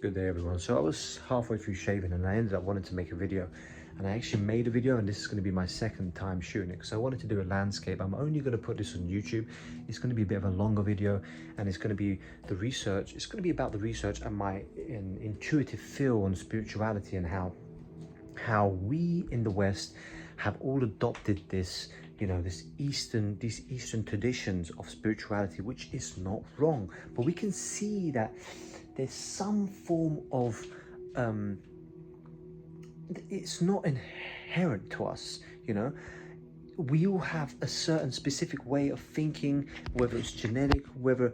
Good day everyone. So I was halfway through shaving and I ended up wanting to make a video, and I actually made a video, and this is going to be my second time shooting it because I wanted to do a landscape. I'm only going to put this on YouTube. It's going to be a bit of a longer video, and it's going to be the research. It's going to be about the research and my intuitive feel on spirituality, and how we in the West have all adopted this, you know, these Eastern traditions of spirituality, which is not wrong, but we can see that there's some form of it's not inherent to us, you know. We all have a certain specific way of thinking, whether it's genetic, whether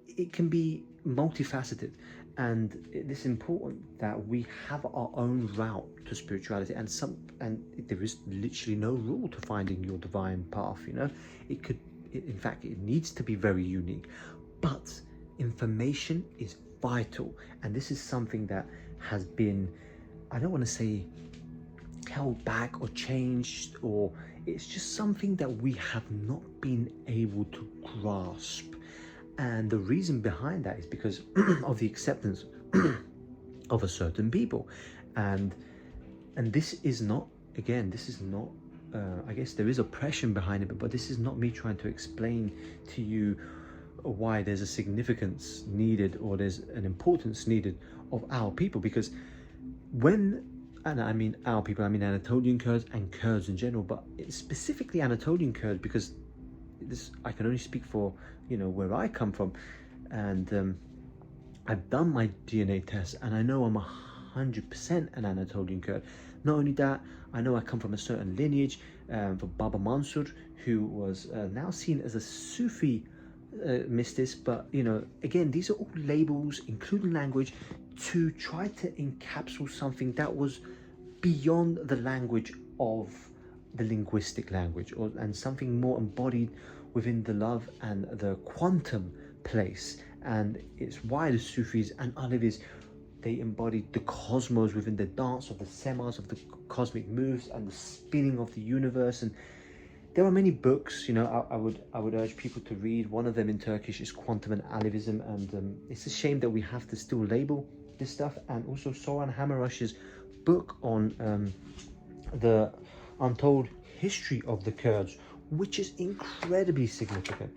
it can be multifaceted, and it's important that we have our own route to spirituality, and there is literally no rule to finding your divine path, you know. In fact, it needs to be very unique, but information is vital, and this is something that has been, I don't want to say held back or changed, or it's just something that we have not been able to grasp. And the reason behind that is because of the acceptance of a certain people, and this is not, again, this is not I guess there is oppression behind it, but this is not me trying to explain to you why there's a significance needed or there's an importance needed of our people. Because and I mean our people, I mean Anatolian Kurds and Kurds in general, but specifically Anatolian Kurds, because this, I can only speak for, you know, where I come from, and I've done my DNA test and I know I'm 100% an Anatolian Kurd. Not only that, I know I come from a certain lineage, for Baba Mansur, who was now seen as a Sufi mystic, but you know, again, these are all labels, including language, to try to encapsulate something that was beyond the language of the linguistic language, and something more embodied within the love and the quantum place. And it's why the Sufis and Alevis, they embodied the cosmos within the dance of the semas, of the cosmic moves and the spinning of the universe. And there are many books, you know, I would urge people to read. One of them in Turkish is Quantum and Alevism, and it's a shame that we have to still label this stuff. And also Soran Hamarash's book on the untold history of the Kurds, which is incredibly significant.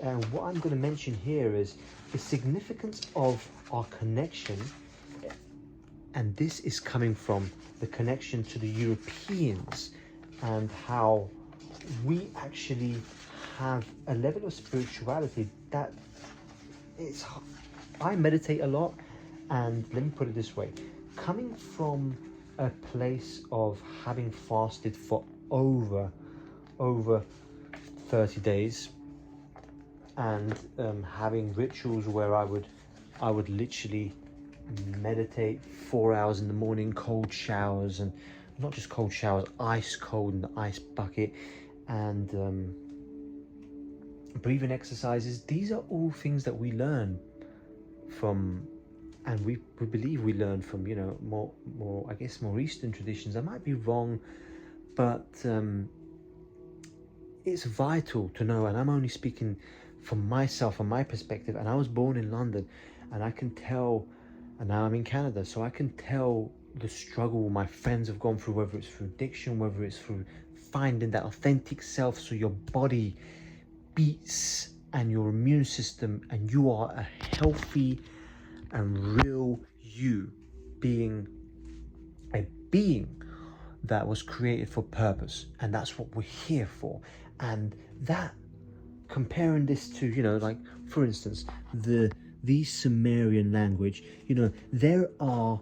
And what I'm going to mention here is the significance of our connection, and this is coming from the connection to the Europeans, and how we actually have a level of spirituality that is, I meditate a lot, and let me put it this way, coming from a place of having fasted for over 30 days, and having rituals where I would literally meditate 4 hours in the morning, cold showers, and not just cold showers, ice cold in the ice bucket, and breathing exercises. These are all things that we learn from, and we believe we learn from, you know, more I guess more Eastern traditions. I might be wrong, but it's vital to know. And I'm only speaking from myself, from my perspective, and I was born in London, and I can tell, and now I'm in Canada, so I can tell the struggle my friends have gone through, whether it's through addiction, whether it's through finding that authentic self, so your body beats and your immune system, and you are a healthy and real you, being a being that was created for purpose, and that's what we're here for. And that, comparing this to, you know, like for instance the Sumerian language, you know, there are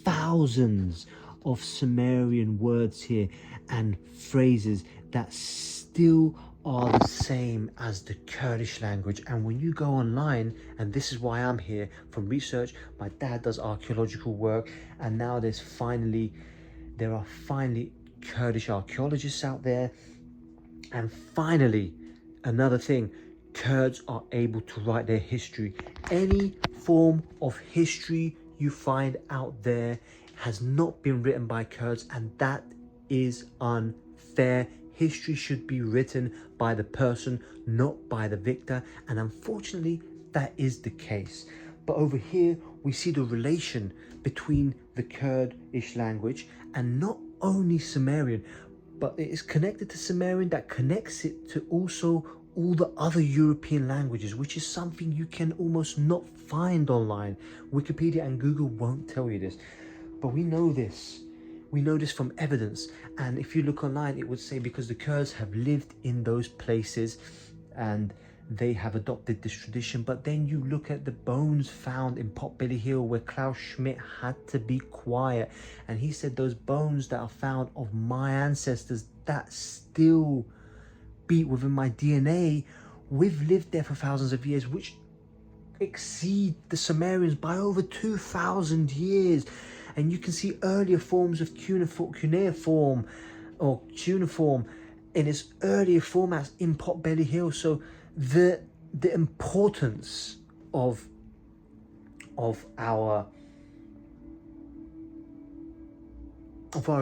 thousands of Sumerian words here and phrases that still are the same as the Kurdish language. And when you go online, and this is why I'm here, from research, my dad does archaeological work, and now there are finally Kurdish archaeologists out there. And finally, another thing, Kurds are able to write their history. Any form of history you find out there has not been written by Kurds, and that is unfair. History should be written by the person, not by the victor. And unfortunately, that is the case. But over here, we see the relation between the Kurdish language and not only Sumerian, but it is connected to Sumerian that connects it to also all the other European languages, which is something you can almost not find online. Wikipedia and Google won't tell you this, but we know this. We know this from evidence. And if you look online, it would say because the Kurds have lived in those places and they have adopted this tradition. But then you look at the bones found in Potbelly Hill, where Klaus Schmidt had to be quiet, and he said those bones that are found of my ancestors that still beat within my DNA, we've lived there for thousands of years, which exceed the Sumerians by over 2,000 years. And you can see earlier forms of cuneiform or cuneiform in its earlier formats in Potbelly Hill. So the importance of our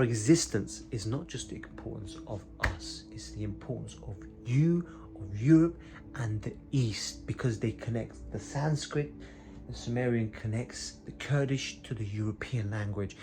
existence is not just the importance of us, it's the importance of you, of Europe and the East, because they connect. The Sanskrit, the Sumerian connects the Kurdish to the European language.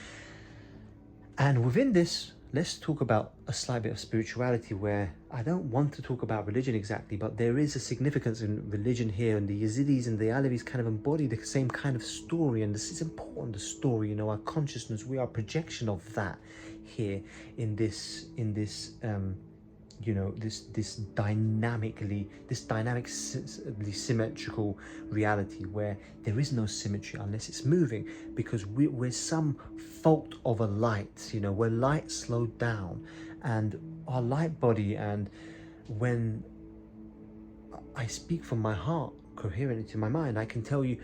And within this, let's talk about a slight bit of spirituality, where I don't want to talk about religion exactly, but there is a significance in religion here, and the Yazidis and the Alevis kind of embody the same kind of story, and this is important, the story, you know, our consciousness, we are a projection of that here in this you know, this dynamically symmetrical reality, where there is no symmetry unless it's moving, because we're some fault of a light, you know, where light slowed down, and our light body. And when I speak from my heart coherently to my mind, I can tell you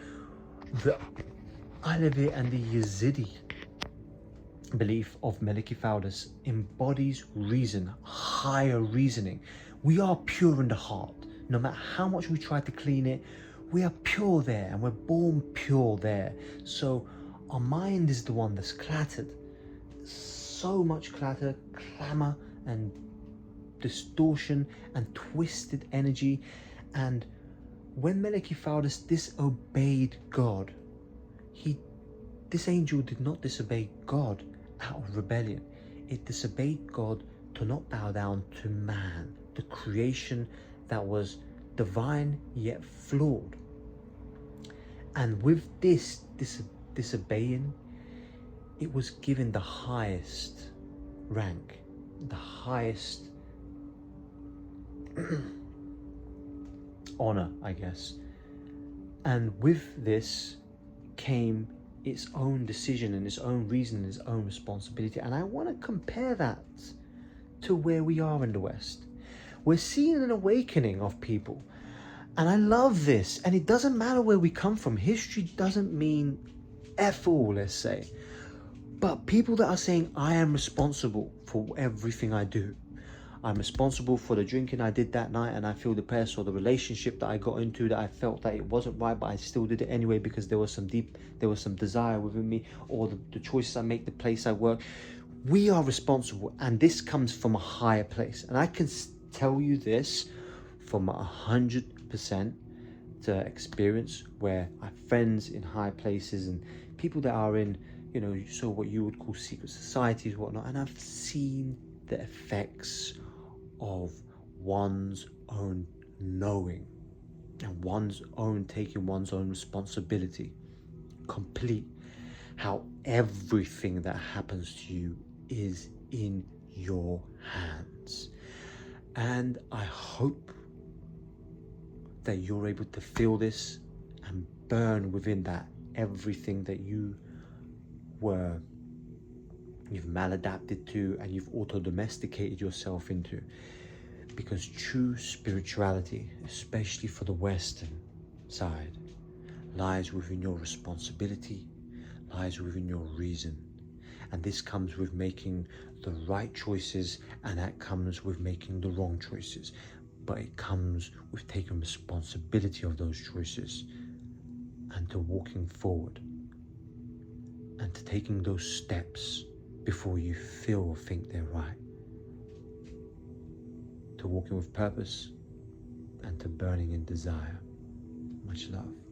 the Alevi and the Yazidi belief of Meleki Tawûs embodies reason, higher reasoning. We are pure in the heart. No matter how much we try to clean it, we are pure there, and we're born pure there. So our mind is the one that's clattered. So much clatter, clamor, and distortion, and twisted energy. And when Meleki Tawûs disobeyed God, this angel did not disobey God out of rebellion. It disobeyed God to not bow down to man, the creation that was divine yet flawed. And with this disobeying, it was given the highest rank, the highest honor, I guess. And with this came its own decision and its own reason and its own responsibility. And I want to compare that to where we are in the West. We're seeing an awakening of people, and I love this. And it doesn't matter where we come from. History doesn't mean F all, let's say. But people that are saying, I am responsible for everything I do. I'm responsible for the drinking I did that night and I feel depressed, or the relationship that I got into that I felt that it wasn't right, but I still did it anyway because there was some desire within me, or the choices I make, the place I work. We are responsible, and this comes from a higher place. And I can tell you this from 100% to experience, where I have friends in high places and people that are in, you know, so what you would call secret societies, whatnot, and I've seen the effects of one's own knowing and one's own taking one's own responsibility complete, how everything that happens to you is in your hands. And I hope that you're able to feel this and burn within that everything that you've maladapted to and you've auto-domesticated yourself into. Because true spirituality, especially for the Western side, lies within your responsibility, lies within your reason. And this comes with making the right choices, and that comes with making the wrong choices. But it comes with taking responsibility of those choices, and to walking forward, and to taking those steps before you feel or think they're right, to walking with purpose and to burning in desire. Much love.